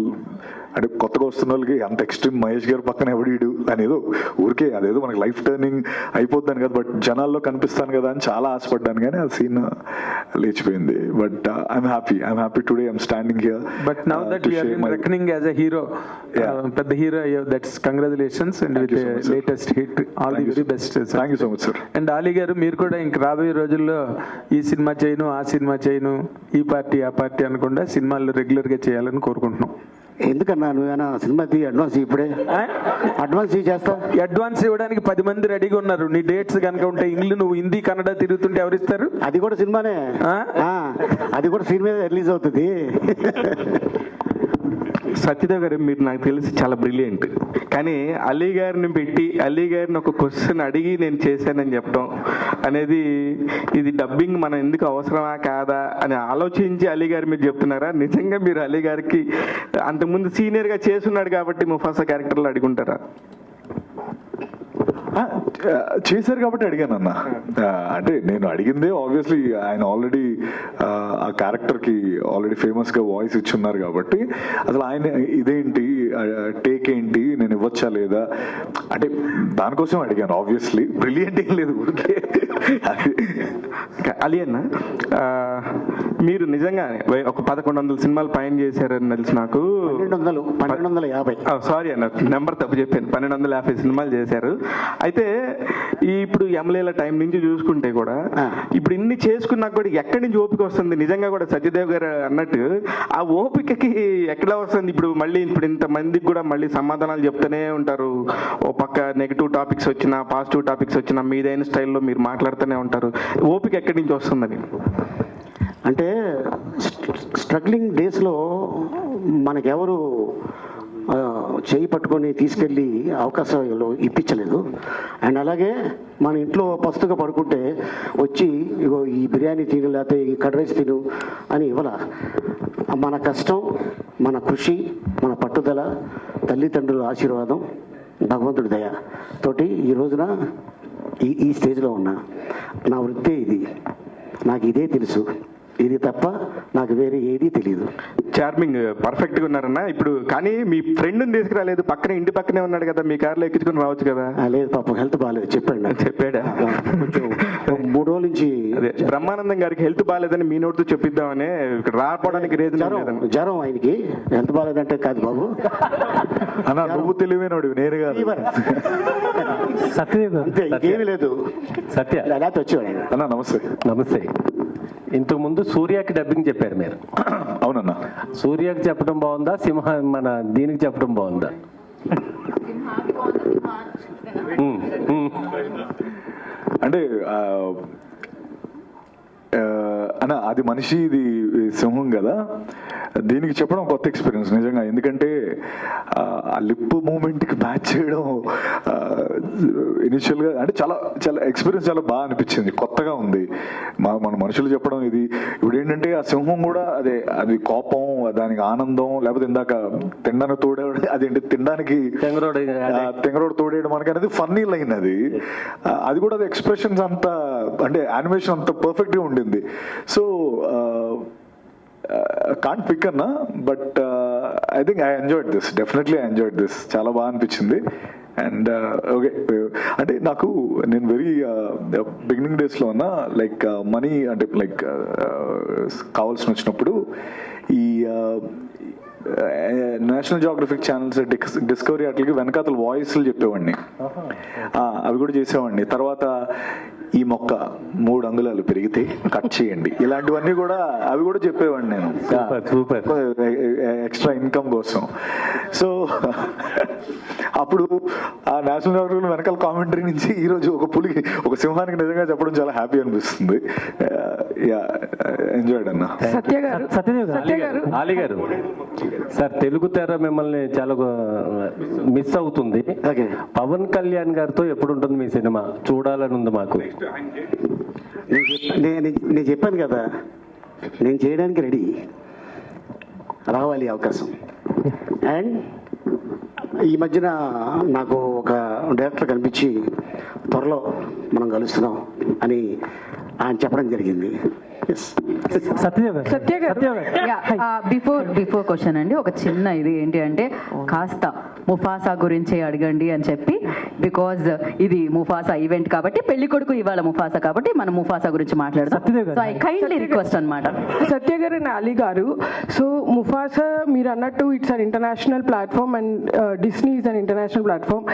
అంటే కొత్తగా వస్తున్న వాళ్ళకి అంత ఎక్స్ట్రీమ్ మహేష్ గారు పక్కన ఎవడీడు అనేదో ఊరికే అదేదో మనకి లైఫ్ టర్నింగ్ అయిపోద్దాను కదా, బట్ జనాల్లో కనిపిస్తాను కదా అని చాలా ఆశపడ్డాను, కానీ ఆ సీన్ లేచిపోయింది. But I'm happy today I'm standing here. But now that you are recognising as a hero, పెద్ద hero, that's congratulations and with latest hit, all the very best. Thank you so much sir. And Ali గారు, మీరు కూడా ఇంక రాబోయే రోజుల్లో ఈ cinema చేయను, ఆ సినిమా చేయను, ఈ పార్టీ ఆ పార్టీ అనకుండా సినిమాల్లో రెగ్యులర్గా చేయాలని కోరుకుంటున్నాం. ఎందుకన్నా నువ్వేనా సినిమా అడ్వాన్స్ ఇప్పుడే అడ్వాన్స్ చేస్తా. అడ్వాన్స్ ఇవ్వడానికి 10 మంది రెడీగా ఉన్నారు. నీ డేట్స్ కనుక ఉంటే ఇంగ్లీష్ నువ్వు హిందీ కన్నడ తిరుగుతుంటే ఎవరిస్తారు? అది కూడా సినిమానే, అది కూడా సినిమా రిలీజ్ అవుతుంది. సత్యదేవ్ గారు, మీరు నాకు తెలిసి చాలా బ్రిలియంట్, కానీ అలీ గారిని పెట్టి అలీ గారిని ఒక క్వశ్చన్ అడిగి నేను చేశానని చెప్పడం అనేది, ఇది డబ్బింగ్ మనం ఎందుకు అవసరమా కాదా అని ఆలోచించి అలీ గారు మీరు చెప్తున్నారా? నిజంగా మీరు అలీ గారికి అంతకుముందు సీనియర్గా చేసున్నాడు కాబట్టి ముఫాసా క్యారెక్టర్లో అడుగుంటారా? చేశారు కాబట్టి అడిగాను అన్న. అంటే నేను అడిగిందే ఆబ్వియస్లీ ఆయన ఆల్రెడీ ఆ క్యారెక్టర్కి ఆల్రెడీ ఫేమస్గా వాయిస్ ఇచ్చున్నారు కాబట్టి అసలు ఆయన ఇదేంటి టేక్ ఏంటి నేను ఇవ్వచ్చా లేదా అంటే దానికోసం అడిగాను. ఆబ్వియస్లీ బ్రిలియంట్ ఏం లేదు ఊరికే. అలీ అన్న, మీరు నిజంగానే ఒక 1100 సినిమాలు పైన చేశారని తెలుసు నాకు. 1250. సారీ అన్న, నెంబర్ తప్పు చెప్పాను. 1250 సినిమాలు చేశారు. అయితే ఇప్పుడు ఎమ్మెల్యేల టైం నుంచి చూసుకుంటే కూడా ఇప్పుడు ఇన్ని చేసుకున్నా కూడా ఎక్కడి నుంచి ఓపిక వస్తుంది? నిజంగా కూడా సత్యదేవ్ గారు అన్నట్టు ఆ ఓపికకి ఎక్కడ వస్తుంది? ఇప్పుడు మళ్ళీ ఇప్పుడు ఇంత మందికి కూడా మళ్ళీ సమాధానాలు చెప్తూనే ఉంటారు. ఓ పక్క నెగిటివ్ టాపిక్స్ వచ్చినా పాజిటివ్ టాపిక్స్ వచ్చినా మీదైన స్టైల్లో మీరు మాట్లాడుతూనే ఉంటారు. ఓపిక ఎక్కడి నుంచి వస్తుందని? అంటే స్ట్రగ్లింగ్ డేస్లో మనకెవరు చేయి పట్టుకొని తీసుకెళ్ళి అవకాశాలు ఇప్పించలేదు. అండ్ అలాగే మన ఇంట్లో పస్తుగా పడుకుంటే వచ్చి ఇగో ఈ బిర్యానీ తిను లేకపోతే ఈ కర్డ్ రైస్ తిను అని ఇవ్వాల. మన కష్టం, మన కృషి, మన పట్టుదల, తల్లిదండ్రుల ఆశీర్వాదం, భగవంతుడి దయ తోటి ఈ రోజున ఈ స్టేజ్లో ఉన్నా. నా వృత్తే ఇది, నాకు ఇదే తెలుసు, ఇది తప్ప నాకు వేరే ఏదీ తెలియదు. చార్మింగ్, పర్ఫెక్ట్గా ఉన్నారన్న. ఇప్పుడు కానీ మీ ఫ్రెండ్ని తీసుకురాలేదు, పక్కనే ఇంటి పక్కనే ఉన్నాడు కదా, మీ కార్లో ఎక్కించుకొని రావచ్చు కదా. లేదు పాపం, హెల్త్ బాగాలేదు చెప్పాడు. చెప్పాడా? కొంచెం 3 రోజుల నుంచి అదే బ్రహ్మానందం గారికి హెల్త్ బాగాలేదని మీ నోటితో చెప్పిద్దామని ఇక్కడ రాకపోవడానికి రీజన్ జ్వరం ఆయనకి. హెల్త్ బాగాలేదంటే కాదు బాబు అన్న, నువ్వు తెలివైనడు, నేను కాదు. సత్యదేవ్ అంతే, ఇంకేమీ లేదు. సత్య అలా వచ్చేవాడు ఆయన. అన్న నమస్తే. నమస్తే. ఇంతకు ముందు సూర్యకి డబ్బింగ్ చెప్పారు మీరు. అవునన్నా. సూర్యకి చెప్పడం బాగుందా, మన దీనికి చెప్పడం బాగుందా? అంటే అన్న అది మనిషి, ఇది సింహం కదా, దీనికి చెప్పడం కొత్త ఎక్స్పీరియన్స్ నిజంగా. ఎందుకంటే ఆ లిప్ మూమెంట్కి మ్యాచ్ చేయడం ఇనిషియల్గా అంటే చాలా చాలా ఎక్స్పీరియన్స్ చాలా బాగా అనిపించింది, కొత్తగా ఉంది. మన మనుషులు చెప్పడం ఇది. ఇప్పుడు ఏంటంటే ఆ సింహం కూడా అదే, అది కోపం, దానికి ఆనందం, లేకపోతే ఇందాక తినడానికి తోడేవాడు, అదేంటి తినడానికి తెంగరోడు తోడేయడం మనకి అనేది ఫన్నీ లైన్ అది. అది కూడా అది ఎక్స్ప్రెషన్స్ అంతా అంటే యానిమేషన్ అంత పర్ఫెక్ట్గా ఉండింది. సో కాంట్ పిక్ అన్నా, but I think I enjoyed this, definitely I enjoyed this, చాలా బాగా అనిపించింది. అండ్ ఓకే, అంటే నాకు నేను వెరీ బిగినింగ్ డేస్లో ఉన్నా, లైక్ మనీ అంటే లైక్ కావాల్సి వచ్చినప్పుడు ఈ నేషనల్ జియోగ్రఫిక్ ఛానల్స్, డిస్కవరీ అట్లకి వెనకాతల వాయిస్లు చెప్పేవాడిని, అవి కూడా చేసేవాడిని. తర్వాత ఈ మొక్క 3 అంగుళాలు పెరిగితే కట్ చేయండి, ఇలాంటివన్నీ కూడా అవి కూడా చెప్పేవాడిని నేను, ఎక్స్ట్రా ఇన్కమ్ కోసం. సో అప్పుడు ఆ నేషనల్ జియోగ్రఫీ వెనకాల కామెంటరీ నుంచి ఈరోజు ఒక సింహానికి నిజంగా చెప్పడం చాలా హ్యాపీ అనిపిస్తుంది. ఎంజాయ్డ్ అన్న. సత్యదేవ్ గారు, అలీ గారు సార్, తెలుగు తెర మిమ్మల్ని చాలా మిస్ అవుతుంది. పవన్ కళ్యాణ్ గారితో ఎప్పుడు ఉంటుంది మీ సినిమా? చూడాలని ఉంది మాకు. నేను చెప్పాను కదా, నేను చేయడానికి రెడీ, రావాలి అవకాశం. అండ్ ఈ మధ్యన నాకు ఒక డైరెక్టర్ కనిపించి త్వరలో మనం కలుస్తున్నాం అని ఆయన చెప్పడం జరిగింది. బిఫోర్ క్వశ్చన్ అండి, ఒక చిన్న ఇది ఏంటి అంటే, కాస్త ముఫాసా గురించి అడగండి అని చెప్పి, బికాజ్ ఇది ముఫాసా ఈవెంట్ కాబట్టి, పెళ్లి కొడుకు ఇవాళ ముఫాసా కాబట్టి మనం ముఫాసా గురించి మాట్లాడదాం. సో ఐ కైండ్లీ రిక్వెస్ట్ అన్నమాట. సత్య గారు అండ్ అలీ గారు, సో ముఫాసా మీరు అన్నట్టు it's an international platform and Disney is an international platform.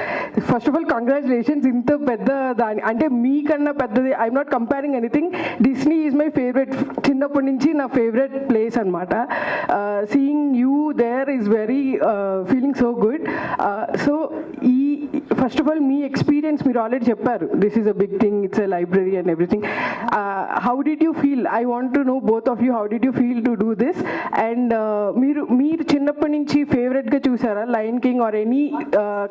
First of all congratulations, ఇంత పెద్ద దాని అంటే మీకన్నా పెద్దది. I'm not comparing anything. Disney is my favourite, చిన్నప్పటి నుంచి నా ఫేవరెట్ ప్లేస్ అనమాట. Seeing you there is very feeling so good. So ఈ ఫస్ట్ ఆఫ్ ఆల్ మీ ఎక్స్పీరియన్స్ మీరు ఆల్రెడీ చెప్పారు, this is a big thing, it's a library and everything. How did you feel? I want to know both of you, how did you feel to do this? And మీరు చిన్నప్పటి నుంచి ఫేవరెట్గా చూసారా lion king or any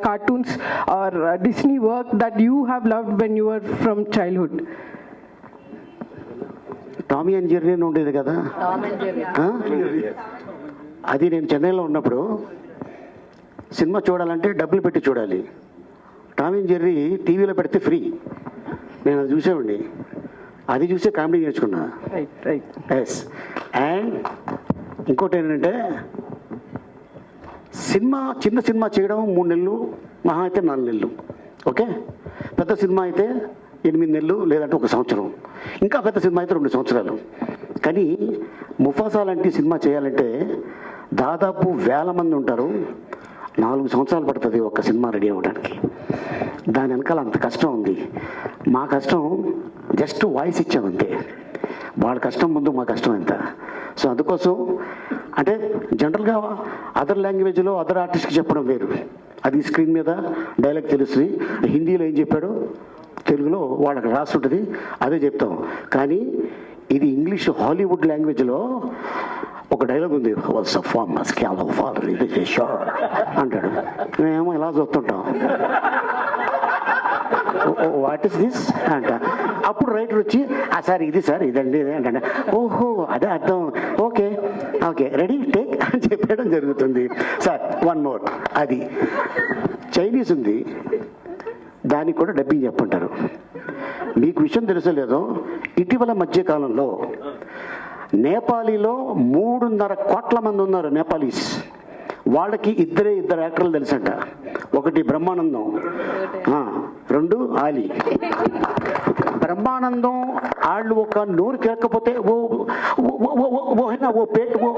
cartoons or Disney work that you have loved when you are from childhood? Tommy and Jerry అని ఉండేది కదా, అది నేను చెన్నైలో ఉన్నప్పుడు సినిమా చూడాలంటే డబ్బులు పెట్టి చూడాలి. టామీ అండ్ జెర్రీ టీవీలో పెడితే ఫ్రీ, నేను అది చూసేవాడిని. అది చూసే కామెడీ నేర్చుకున్నా. ఎస్. అండ్ ఇంకోటి ఏంటంటే చిన్న సినిమా చేయడం 3 నెలలు, మహా అయితే 4 నెలలు. ఓకే, పెద్ద సినిమా అయితే 8 నెలలు లేదంటే 1 సంవత్సరం, ఇంకా పెద్ద సినిమా అయితే 2 సంవత్సరాలు. కానీ ముఫాసా లాంటి సినిమా చేయాలంటే దాదాపు 1000 మంది ఉంటారు, 4 సంవత్సరాలు పడుతుంది ఒక సినిమా రెడీ అవ్వడానికి. దాని వెనకాల అంత కష్టం ఉంది. మా కష్టం జస్ట్ వాయిస్ ఇచ్చామంతే, వాళ్ళ కష్టం ముందు మా కష్టం ఎంత. సో అందుకోసం అంటే జనరల్గా అదర్ లాంగ్వేజ్లో అదర్ ఆర్టిస్ట్కి చెప్పడం వేరు, అది స్క్రీన్ మీద డైలాగ్ తెలుస్తుంది. హిందీలో ఏం చెప్పాడో తెలుగులో వాళ్ళకి రాసి ఉంటుంది, అదే చెప్తాం. కానీ ఇది ఇంగ్లీష్ హాలీవుడ్ లాంగ్వేజ్లో ఒక డైలాగ్ ఉంది, అంటాడు. మేమేమో ఇలా చూస్తుంటాం, వాట్ ఇస్ దిస్ అంట. అప్పుడు రైటర్ వచ్చి సార్ ఇది సార్ ఇదండి ఇదే అంటే, ఓహో అదే అర్థం, ఓకే ఓకే రెడీ టేక్ అని చెప్పడం జరుగుతుంది. Sir 1 more. అది చైనీస్ ఉంది, దానికి కూడా డబ్బింగ్ చెప్పంటారు. మీకు విషయం తెలుసో లేదో, ఇటీవల మధ్యకాలంలో నేపాలీలో 3.5 కోట్ల మంది ఉన్నారు నేపాలీస్. వాళ్ళకి ఇద్దరు యాక్టర్లు తెలుసంట. ఒకటి బ్రహ్మానందం, 2 ఆలీ. బ్రహ్మానందం వాళ్ళు ఒక నోరు కేకపోతే ఓ పేట ఓ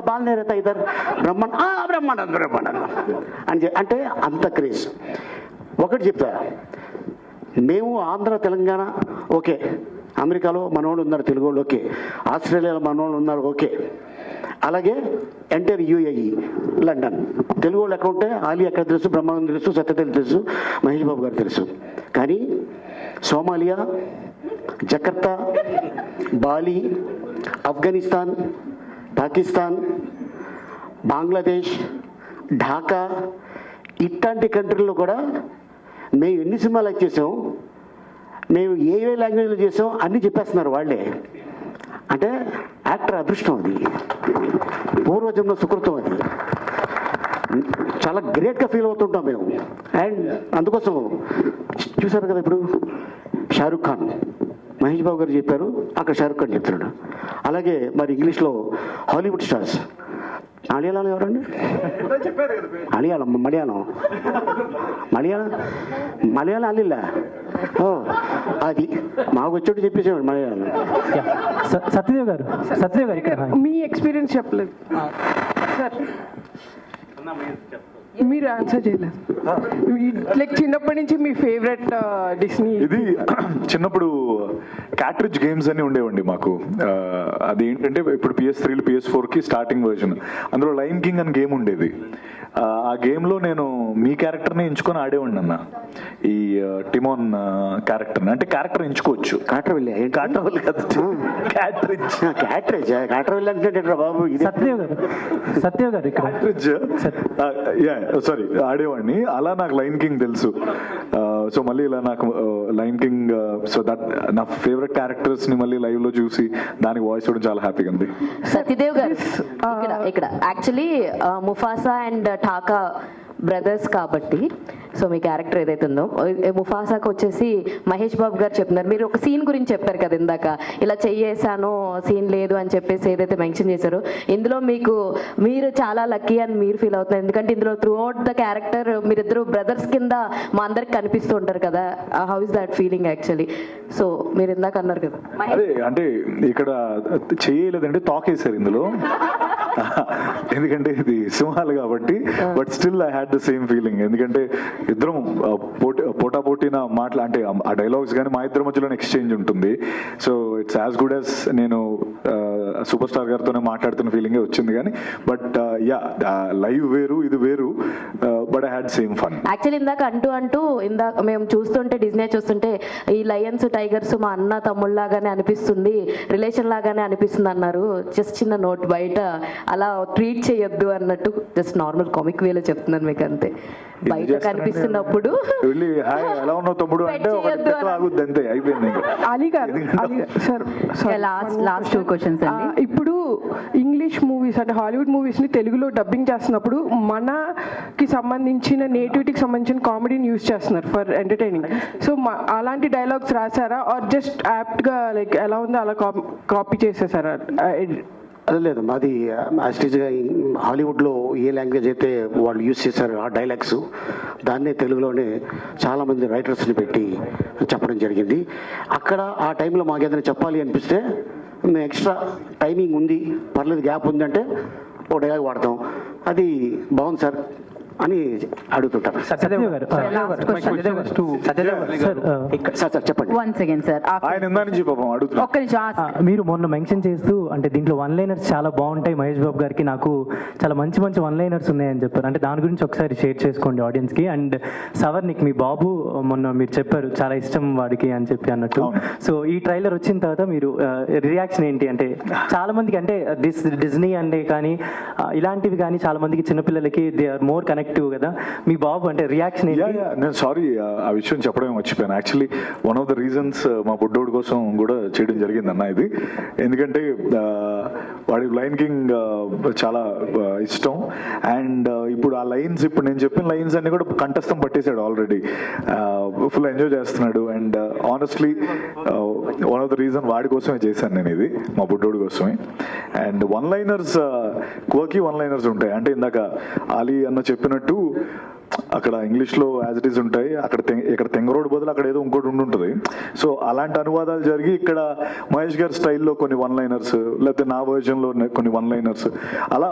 బాల్నేరత ఇద్దరు బ్రహ్మానందం అంటే అంత క్రేజ్. ఒకటి చెప్తా, మేము ఆంధ్ర తెలంగాణ ఓకే, అమెరికాలో మనోళ్ళు ఉన్నారు తెలుగు వాళ్ళు ఓకే, ఆస్ట్రేలియాలో మనోళ్ళు ఉన్నారు ఓకే, అలాగే ఎంటర్ యూఏఈ లండన్ తెలుగు వాళ్ళు ఎక్కడ ఉంటే ఆలీ ఎక్కడ తెలుసు, బ్రహ్మానందం తెలుసు, సత్యదేవ్ తెలుసు, మహేష్ బాబు గారు తెలుసు. కానీ Somalia, Jakarta, Bali, Afghanistan, Pakistan, Bangladesh, Dhaka ఇట్లాంటి కంట్రీల్లో కూడా మేము ఎన్ని సినిమాలు యాక్ట్ చేసాం, మేము ఏ లాంగ్వేజ్లో చేసాం అన్నీ చెప్పేస్తున్నారు వాళ్ళే. అంటే యాక్టర్ అదృష్టం, అది పూర్వజన్మ సుకృతం, అది చాలా గ్రేట్గా ఫీల్ అవుతుంటాం మేము. అండ్ అందుకోసం చూసారు కదా, ఇప్పుడు షారూక్ ఖాన్, మహేష్ బాబు గారు చెప్పారు, అక్కడ షారూక్ ఖాన్ చెప్తున్నాడు. అలాగే మరి ఇంగ్లీష్లో హాలీవుడ్ స్టార్స్, మలయాళం ఎవరండి, మలయాళం అల్లిలా, ఓ అది మాకు వచ్చేట్టు చెప్పేసాడు మలయాళం. సత్యదేవ్ గారు మీ ఎక్స్పీరియన్స్ చెప్పలేదు సార్, మీరు ఆన్సర్ చేయలేదు. లైక్ చిన్నప్పటి నుంచి మీ ఫేవరెట్ డిస్నీ? ఇది చిన్నప్పుడు క్యాట్రిడ్జ్ గేమ్స్ అని ఉండేవండి మాకు. అది ఏంటంటే ఇప్పుడు PS3 PS4కి స్టార్టింగ్ వర్జన్, అందులో లయన్ కింగ్ అని గేమ్ ఉండేది. ఆ గేమ్లో నేను మీ క్యారెక్టర్ని ఎంచుకొని ఆడేవాడిని అన్న, ఈ టిమోన్ క్యారెక్టర్ని. అంటే క్యారెక్టర్ ఎంచుకోవచ్చు, సారీ ఆడేవాడిని. అలా నాకు లయన్ కింగ్ తెలుసు. సో మళ్ళీ ఇలా నాకు లయన్ కింగ్, సో దట్ నా ఫేవరెట్ క్యారెక్టర్స్ ని మళ్ళీ లైవ్ లో చూసి దానికి వాయిస్ ఇవ్వడం చాలా హ్యాపీగా ఉంది. సత్యదేవ్ గారు ఇక్కడ యాక్చువల్లీ ముఫాసా అండ్ ఠాకా బ్రదర్స్ కాబట్టి, సో మీ క్యారెక్టర్ ఏదైతే ఉందో ముఫాసాకు వచ్చేసి మహేష్ బాబు గారు చెప్తున్నారు, మీరు ఒక సీన్ గురించి చెప్పారు కదా ఇందాక, ఇలా చెయ్యేసాను సీన్ లేదు అని చెప్పేసి ఏదైతే మెన్షన్ చేశారో, ఇందులో మీరు చాలా లక్కీ అని మీరు ఫీల్ అవుతున్నారు. ఎందుకంటే ఇందులో త్రూ అవుట్ ద క్యారెక్టర్ మీరిద్దరు బ్రదర్స్ కింద మా అందరికి కనిపిస్తూ ఉంటారు కదా. How is that feeling actually? So మీరు ఇందాక అన్నారు కదా. అదే అంటే ఇక్కడ చేయలేదంటే టాక్ వేశారు ఇందులో, ఎందుకంటే ఇది సింహాలు కాబట్టి. But still I had the same feeling, ఎందుకంటే ఇద్దరం పోటాపోటీన అంటే ఆ డైలాగ్స్ కానీ మా ఇద్దరి మధ్యలో ఎక్స్చేంజ్ ఉంటుంది. So it's as good as నేను సూపర్ స్టార్ గారితోనే మాట్లాడుతున్న ఫీలింగే వచ్చింది. కానీ బట్ యా, లైవ్ వేరు ఇది వేరు, but I had same fun. Actually ఇందాక మేము చూస్తుంటే డిజ్నీ చూస్తుంటే ఈ లయన్స్ టైగర్స్ మా అన్న తమ్ముళ్ళలాగానే అనిపిస్తుంది, రిలేషన్ లాగానే అనిపిస్తుంది అన్నారు. జస్ట్ చిన్న నోట్, బయట అలా ట్రీట్ చేయొద్దు అన్నట్టు జస్ట్ నార్మల్ కామిక్ వేలో చెప్తున్నాను మీకు అంతే. బయట కనిపిస్తున్నప్పుడు వెళ్ళి హాయ్ ఎలా ఉన్నావు తమ్ముడు అంటే ఆగుద్ది అంతే, అయిపోయింది. అలీ గారు సార్, లాస్ట్ 2 questions అండి. ఇప్పుడు ఇంగ్లీష్ మూవీస్ అంటే హాలీవుడ్ మూవీస్ ని తెలుగులో డబ్బింగ్ చేస్తున్నప్పుడు మనకి సంబంధించిన నేటివిటీకి సంబంధించిన కామెడీని యూజ్ చేస్తున్నారు ఫర్ ఎంటర్టైనింగ్. సో అలాంటి డైలాగ్స్ రాసారా ఆర్ జస్ట్ యాప్ట్ గా లైక్ ఎలా ఉందో అలా కాపీ చేసేసారా? అది లేదు, మాది యాస్టీజ్గా హాలీవుడ్లో ఏ లాంగ్వేజ్ అయితే వాళ్ళు యూజ్ చేశారో ఆ డైలాగ్స్ దాన్నే తెలుగులోనే చాలామంది రైటర్స్ని పెట్టి చెప్పడం జరిగింది. అక్కడ ఆ టైంలో మాకు ఏదైనా చెప్పాలి అనిపిస్తే మేము ఎక్స్ట్రా టైమింగ్ ఉంది, పర్లేదు గ్యాప్ ఉందంటే ఓ డైలాగ్ వాడతాం, అది బాగుంది సార్ అని అడుగుతుంటారు. సత్యదేవ్ గారు సార్ చెప్పండి. వన్ సెకండ్ సార్, ఆయన ఇందా నుంచి పాపం అడుగుతున్నా. ఒక్క నిమిషం. మీరు మొన్న మెన్షన్ చేస్తూ అంటే దీంట్లో వన్ లైనర్స్ చాలా బాగుంటాయి మహేష్ బాబు గారికి, నాకు చాలా మంచి మంచి వన్ లైనర్స్ ఉన్నాయని చెప్పారు. అంటే దాని గురించి ఒకసారి షేర్ చేసుకోండి ఆడియన్స్కి. అండ్ సవర్నిక్ మీ బాబు మొన్న మీరు చెప్పారు చాలా ఇష్టం వాడికి అని చెప్పి అన్నట్టు. సో ఈ ట్రైలర్ వచ్చిన తర్వాత మీరు రియాక్షన్ ఏంటి? అంటే చాలా మందికి అంటే డిజ్నీ అంటే కానీ ఇలాంటివి కానీ చాలా మందికి చిన్నపిల్లలకి దే ఆర్ మోర్ కనెక్టివ్ కదా. మీ బాబు అంటే రియాక్షన్ ఏంటి? నేను సారీ ఆ విషయం చెప్పడమే మర్చిపోయాను. Actually one of the reasons మా బుడ్డోడి కోసం కూడా చేయడం జరిగిందన్న ఇది. ఎందుకంటే వాడి లయన్ కింగ్ చాలా ఇష్టం. అండ్ ఇప్పుడు ఆ లైన్స్, ఇప్పుడు నేను చెప్పిన లైన్స్ అన్ని కూడా కంఠస్థం పట్టేశాడు ఆల్రెడీ, ఫుల్ ఎంజాయ్ చేస్తున్నాడు. And honestly one of the reason వాడి కోసమే చేశాను నేను ఇది, మా బుడ్డోడి కోసమే. అండ్ వన్ లైనర్స్, కోకి వన్ లైనర్స్ ఉంటాయి. అంటే ఇందాక ఆలీ అన్న చెప్పినట్టు అక్కడ ఇంగ్లీష్లో యాజ్ ఇట్ ఈస్ ఉంటాయి, ఇక్కడ తెంగరోడ్ బదులు అక్కడ ఏదో ఇంకోటి ఉండుంటుంది. సో అలాంటి అనువాదాలు జరిగి ఇక్కడ మహేష్ గారి స్టైల్లో కొన్ని వన్ లైనర్స్, లేకపోతే నా వర్జన్లో కొన్ని వన్ లైనర్స్ అలా,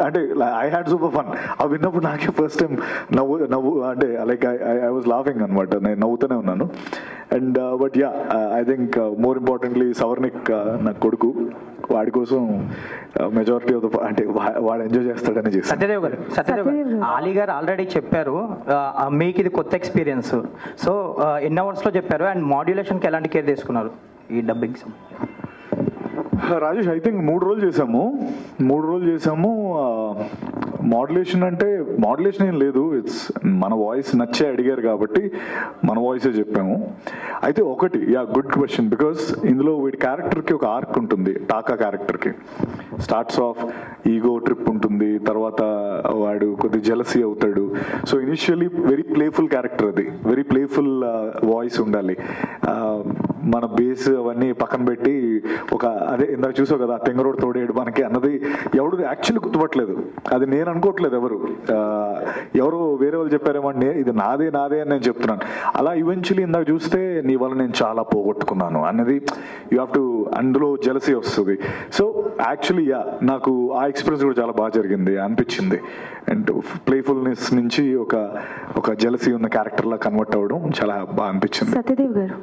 అంటే ఐ హ్యాడ్ సూపర్ ఫన్. అవి విన్నప్పుడు నాకే ఫస్ట్ టైం నవ్వు అంటే లైక్ ఐ వాజ్ లాఫింగ్ అనమాట, నేను నవ్వుతూనే ఉన్నాను. And but yeah, I think more importantly Savarnik నా కొడుకు, వాడి కోసం మెజారిటీ ఆఫ్ ద అంటే వాడు ఎంజాయ్ చేస్తాడని చేస్తాను. సత్యదేవ్ గారు ఆలీ గారు ఆల్రెడీ చెప్పారు మీకు ఇది కొత్త ఎక్స్పీరియన్స్. సో ఎన్ని అవర్స్లో చెప్పారు అండ్ మాడ్యులేషన్కి ఎలాంటి కేర్ తీసుకున్నారు ఈ డబ్బింగ్? రాజేష్, ఐ థింక్ 3 రోజులు చేసాము. మోడ్యులేషన్ అంటే మోడ్యులేషన్ ఏం లేదు, ఇట్స్ మన వాయిస్ నచ్చే అడిగారు కాబట్టి మన వాయిసే చెప్పాము. అయితే ఒకటి, యా గుడ్ క్వశ్చన్, బికాస్ ఇందులో వీడి క్యారెక్టర్కి ఒక ఆర్క్ ఉంటుంది. టాకా క్యారెక్టర్కి స్టార్ట్స్ ఆఫ్ ఈగో ట్రిప్ ఉంటుంది, తర్వాత వాడు కొద్ది జెలసీ అవుతాడు. So initially very playful character, అది వెరీ ప్లేఫుల్ వాయిస్ ఉండాలి. మన బేస్ అవన్నీ పక్కన పెట్టి ఒక అదే ఇందాక చూసావు కదా తెంగరోడ్ తోడేడు మనకి అన్నది ఎవడు యాక్చువల్లీ గుర్తుపట్టలేదు. అది నేను అనుకోవట్లేదు, ఎవరు వేరే వాళ్ళు చెప్పారేమో, ఇది నాదే అని నేను చెప్తున్నాను. అలా ఈవెన్చువల్లీ ఇందాక చూస్తే నీ వల్ల నేను చాలా పోగొట్టుకున్నాను అన్నది యూ హ్యావ్ టు, అందులో జెలసీ వస్తుంది. సో యాక్చువల్లీ యా, నాకు ఆ ఎక్స్పీరియన్స్ కూడా చాలా బాగా జరిగింది అనిపించింది. అండ్ ప్లేఫుల్నెస్ నుంచి ఒక జెలసీ ఉన్న క్యారెక్టర్ లా కన్వర్ట్ అవ్వడం చాలా బాగా అనిపించింది. సత్యదేవ్ గారు,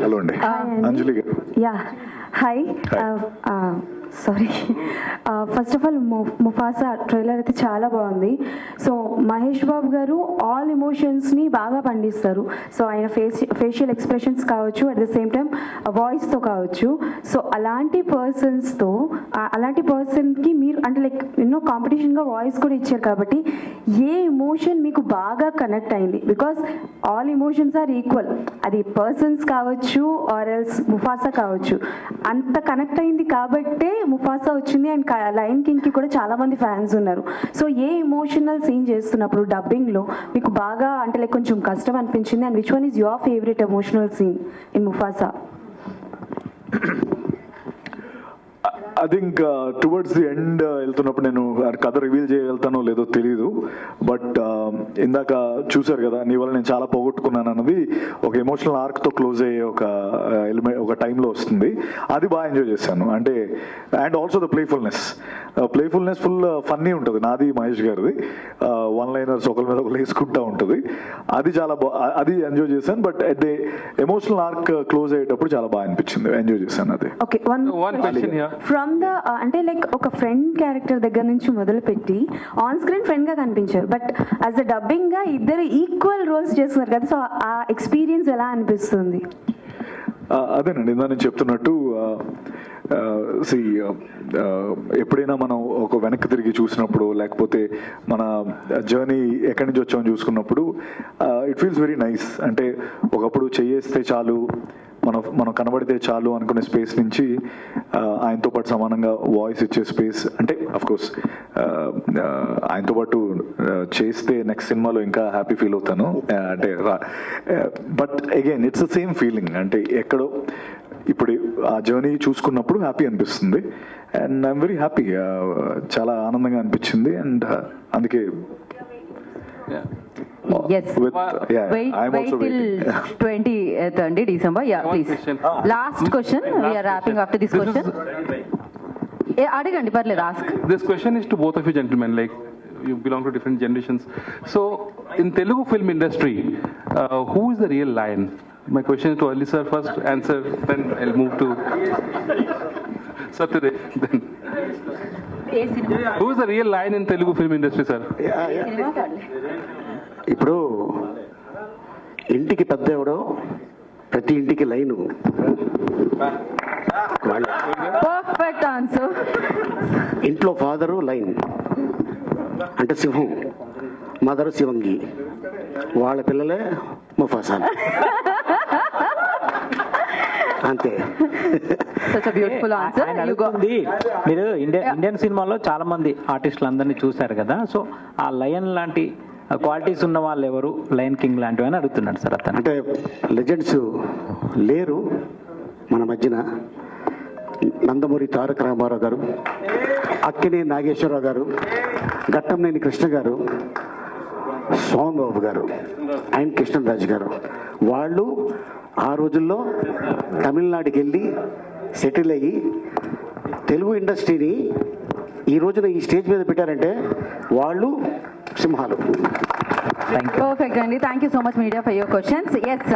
హలో అండి, అంజలి గారు. Yeah hi, sorry. First of all Mufasa trailer అయితే చాలా బాగుంది. సో మహేష్ బాబు గారు ఆల్ ఎమోషన్స్ని బాగా పండిస్తారు. సో ఆయన ఫేషియల్ ఎక్స్ప్రెషన్స్ కావచ్చు, అట్ ద సేమ్ టైం వాయిస్తో కావచ్చు. సో అలాంటి పర్సన్కి మీరు అంటే లైక్ ఎన్నో కాంపిటీషన్గా వాయిస్ కూడా ఇచ్చారు కాబట్టి ఏ ఎమోషన్ మీకు బాగా కనెక్ట్ అయింది? Because all emotions are equal, అది పర్సన్స్ కావచ్చు ఆర్ ఎల్స్ ముఫాసా కావచ్చు. అంత కనెక్ట్ అయింది కాబట్టే ముఫాసా వచ్చింది. అండ్ లయన్ కింగ్కి కూడా చాలా మంది ఫ్యాన్స్ ఉన్నారు. సో ఏ ఎమోషనల్ సీన్ చేస్తున్నప్పుడు డబ్బింగ్లో మీకు బాగా అంటే లైక్ కొంచెం కష్టం అనిపించింది, and which one is your favourite emotional scene in Mufasa? I think towards the end వెళ్తున్నప్పుడు నేను కథ రివీల్ చేయగలుగుతానో లేదో తెలియదు, బట్ ఇందాక చూశారు కదా నీ వల్ల నేను చాలా పోగొట్టుకున్నాను అన్నది ఒక ఎమోషనల్ ఆర్క్తో క్లోజ్ అయ్యే ఒక ఎలిమెంట్ ఒక టైంలో వస్తుంది. అది బాగా ఎంజాయ్ చేశాను. అంటే and also the playfulness full funny ఉంటుంది నాది మహేష్ గారిది. వన్ లైనర్స్ ఒకరి మీద ఒకరు వేసుకుంటూ ఉంటుంది. అది చాలా అది ఎంజాయ్ చేశాను. But at the emotional arc close అయ్యేటప్పుడు చాలా బాగా అనిపించింది, ఎంజాయ్ చేశాను. అది okay, one question from the అంటే లైక్ ఒక ఫ్రెండ్ క్యారెక్టర్ దగ్గర నుంచి మొదలుపెట్టి ఆన్ స్క్రీన్ ఫ్రెండ్ గా కనిపించారు, బట్ యాజ్ అ డబ్బింగ్ గా ఇద్దరు ఈక్వల్ రోల్స్ చేస్తున్నారు కదా, సో ఆ ఎక్స్పీరియన్స్ ఎలా అనిపిస్తుంది? అదేనండి ఇందా నేను చెప్తున్నట్టు ఎప్పుడైనా మనం ఒక వెనక్కి తిరిగి చూసినప్పుడు లేకపోతే మన జర్నీ ఎక్కడి నుంచి వచ్చామని చూసుకున్నప్పుడు ఇట్ ఫీల్స్ వెరీ నైస్. అంటే ఒకప్పుడు చేయేస్తే చాలు మనం కనబడితే చాలు అనుకునే స్పేస్ నుంచి ఆయనతో పాటు సమానంగా వాయిస్ ఇచ్చే స్పేస్, అంటే అఫ్కోర్స్ ఆయనతో పాటు చేస్తే నెక్స్ట్ సినిమాలో ఇంకా హ్యాపీ ఫీల్ అవుతాను. అంటే but again it's the same feeling. అంటే ఎక్కడో ఇప్పుడు ఆ జర్నీ చూసుకున్నప్పుడు హ్యాపీ అనిపిస్తుంది. అండ్ ఐఎమ్ వెరీ హ్యాపీ, చాలా ఆనందంగా అనిపించింది. అండ్ అందుకే Yes. Wait till 20th అండి December. Yeah, please. Last question. We are wrapping after this question. అడగండి పర్లేదు, ask. This question is to both of you gentlemen. Like you belong to different generations. So in Telugu film industry, who is the real lion? My question is to Ali sir first. Answer, then I'll move to Satyadev. Then who is the real lion in Telugu film industry, sir? ఇప్పుడు ఇంటికి పెద్ద ఎవడో ప్రతి ఇంటికి line. Perfect answer. ఇంట్లో father line అంటే సింహం, mother శివంగి, వాళ్ళ పిల్లలే ముఫాసా. అంతే. Such a beautiful answer. మీరు ఇండియన్ సినిమాలో చాలా మంది ఆర్టిస్టులు అందరినీ చూశారు కదా, సో ఆ లయన్ లాంటి క్వాలిటీస్ ఉన్న వాళ్ళు ఎవరు, లయన్ కింగ్ లాంటివి అని అడుగుతున్నాడు సార్ అతను. అంటే లెజెండ్స్ లేరు మన మధ్యన. నందమూరి తారక రామారావు గారు, అక్కినే నాగేశ్వరరావు గారు, ఘట్టంనేని కృష్ణ గారు, సోమబాబు గారు, అండ్ కృష్ణరాజు గారు, వాళ్ళు ఆ రోజుల్లో తమిళనాడుకి వెళ్ళి సెటిల్ అయ్యి తెలుగు ఇండస్ట్రీని ఈ రోజున ఈ స్టేజ్ మీద పెట్టారంటే వాళ్ళు సింహాలు. Perfect అండి. Thank you so much media for your questions. Yes.